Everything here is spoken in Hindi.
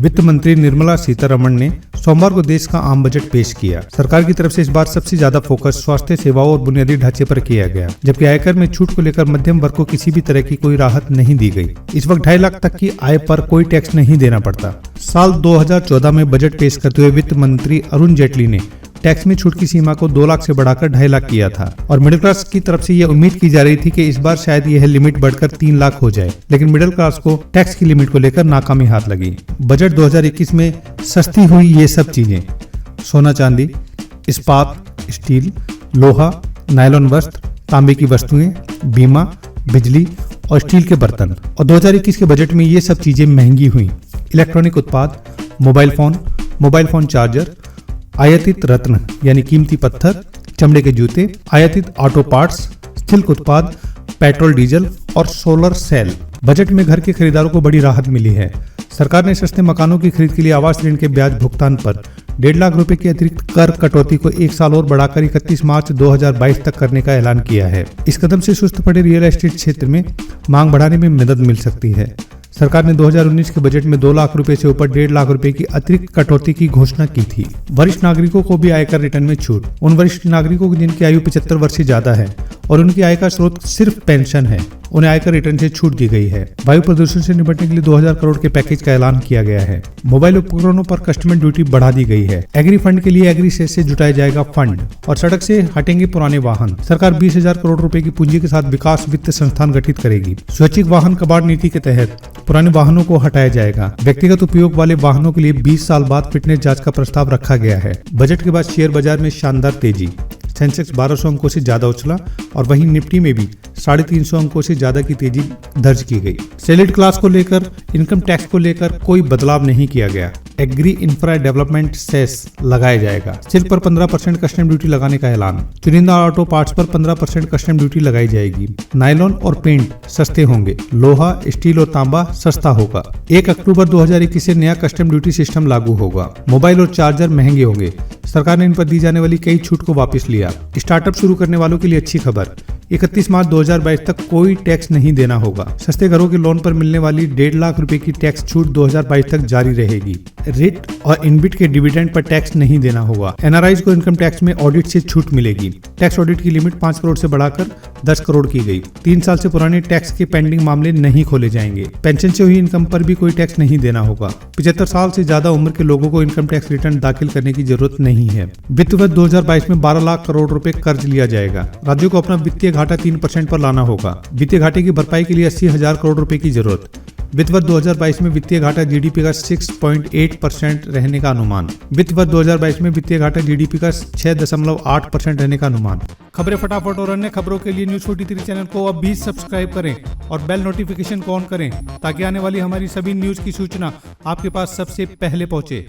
वित्त मंत्री निर्मला सीतारमण ने सोमवार को देश का आम बजट पेश किया। सरकार की तरफ से इस बार सबसे ज्यादा फोकस स्वास्थ्य सेवाओं और बुनियादी ढांचे पर किया गया, जबकि आयकर में छूट को लेकर मध्यम वर्ग को किसी भी तरह की कोई राहत नहीं दी गई। इस वक्त 2.5 लाख तक की आय पर कोई टैक्स नहीं देना पड़ता। साल 2014 में बजट पेश करते हुए वित्त मंत्री अरुण जेटली ने टैक्स में छूट की सीमा को 2 लाख से बढ़ाकर 2.5 लाख किया था और मिडिल क्लास की तरफ से यह उम्मीद की जा रही थी कि इस बार शायद यह लिमिट बढ़कर 3 लाख हो जाए, लेकिन मिडिल क्लास को टैक्स की लिमिट को लेकर नाकामी हाथ लगी। बजट 2021 में सस्ती हुई ये सब चीजें: सोना चांदी, इस्पात, स्टील, लोहा, नायलॉन वस्त्र, तांबे की वस्तुएं, बीमा, बिजली और स्टील के बर्तन। और 2021 के बजट में ये सब चीजें महंगी हुई। इलेक्ट्रॉनिक उत्पाद, मोबाइल फोन चार्जर, आयातित रत्न यानी कीमती पत्थर, चमड़े के जूते, आयातित ऑटो पार्ट्स, सिल्क उत्पाद, पेट्रोल डीजल और सोलर सेल। बजट में घर के खरीदारों को बड़ी राहत मिली है। सरकार ने सस्ते मकानों की खरीद के लिए आवास ऋण के ब्याज भुगतान पर 1.5 लाख रुपए की अतिरिक्त कर कटौती को 1 साल और बढ़ाकर 31 मार्च 2022 तक करने का ऐलान किया है। इस कदम से सुस्त पड़े रियल एस्टेट क्षेत्र में मांग बढ़ाने में मदद मिल सकती है। सरकार ने 2019 के बजट में 2 लाख रुपए से ऊपर 1.5 लाख रुपए की अतिरिक्त कटौती की घोषणा की थी। वरिष्ठ नागरिकों को भी आयकर रिटर्न में छूट। उन वरिष्ठ नागरिकों की जिनकी आयु 75 वर्ष से ज्यादा है और उनकी आय का स्रोत सिर्फ पेंशन है, उन्हें आयकर रिटर्न से छूट दी गई है। वायु प्रदूषण से निपटने के लिए 2000 करोड़ के पैकेज का ऐलान किया गया है। मोबाइल उपकरणों पर कस्टम ड्यूटी बढ़ा दी गई है। एग्री फंड के लिए एग्री सेस से जुटाया जाएगा फंड और सड़क से हटेंगे पुराने वाहन। सरकार 20,000 करोड़ रुपए की पूंजी के साथ विकास वित्त संस्थान गठित करेगी। स्वैच्छिक वाहन कबाड़ नीति के तहत पुराने वाहनों को हटाया जाएगा। व्यक्तिगत उपयोग वाले वाहनों के लिए 20 साल बाद फिटनेस जांच का प्रस्ताव रखा गया है। बजट के बाद शेयर बाजार में शानदार तेजी। सेंसेक्स 1200 अंकों से ज्यादा उछला और वहीं निफ्टी में भी 350 अंकों से ज्यादा की तेजी दर्ज की गई। सैलरीड क्लास को लेकर इनकम टैक्स को लेकर कोई बदलाव नहीं किया गया। एग्री इंफ्रा डेवलपमेंट सेस लगाया जाएगा। सिल्क पर 15% कस्टम ड्यूटी लगाने का ऐलान। चुनिंदा ऑटो पार्ट्स पर 15% कस्टम ड्यूटी लगाई जाएगी। नायलॉन और पेंट सस्ते होंगे। लोहा, स्टील और तांबा सस्ता होगा। 1 अक्टूबर 2021 से नया कस्टम ड्यूटी सिस्टम लागू होगा। मोबाइल और चार्जर महंगे होंगे। सरकार ने इन पर दी जाने वाली कई छूट को वापस लिया। स्टार्टअप शुरू करने वालों के लिए अच्छी खबर, 31 मार्च 2022 तक कोई टैक्स नहीं देना होगा। सस्ते घरों के लोन पर मिलने वाली 1.5 लाख रुपए की टैक्स छूट 2022 तक जारी रहेगी। रिट और इनबिट के डिविडेंड पर टैक्स नहीं देना होगा। एनआरआईज को इनकम टैक्स में ऑडिट से छूट मिलेगी। टैक्स ऑडिट की लिमिट 5 करोड़ से बढ़ाकर 10 करोड़ की गई। 3 साल से पुराने टैक्स के पेंडिंग मामले नहीं खोले जाएंगे। पेंशन से हुई इनकम पर भी कोई टैक्स नहीं देना होगा। 75 साल से ज्यादा उम्र के लोगों को इनकम टैक्स रिटर्न दाखिल करने की जरूरत नहीं है। वित्त वर्ष 2022 में 12 लाख करोड़ रुपए कर्ज लिया जाएगा। राज्यों को अपना वित्तीय घाटा 3% पर लाना होगा। वित्तीय घाटे की भरपाई के लिए 80,000 करोड़ रुपए की जरूरत। वित्त वर्ष 2022 में वित्तीय घाटा जीडीपी का 6.8% रहने का अनुमान। वित्त वर्ष 2022 में वित्तीय घाटा जीडीपी का 6.8% रहने का अनुमान। खबरें फटाफट और अन्य खबरों के लिए न्यूज़ 43 चैनल को अब भी सब्सक्राइब करें और बेल नोटिफिकेशन को ऑन करें ताकि आने वाली हमारी सभी न्यूज की सूचना आपके पास सबसे पहले पहुंचे।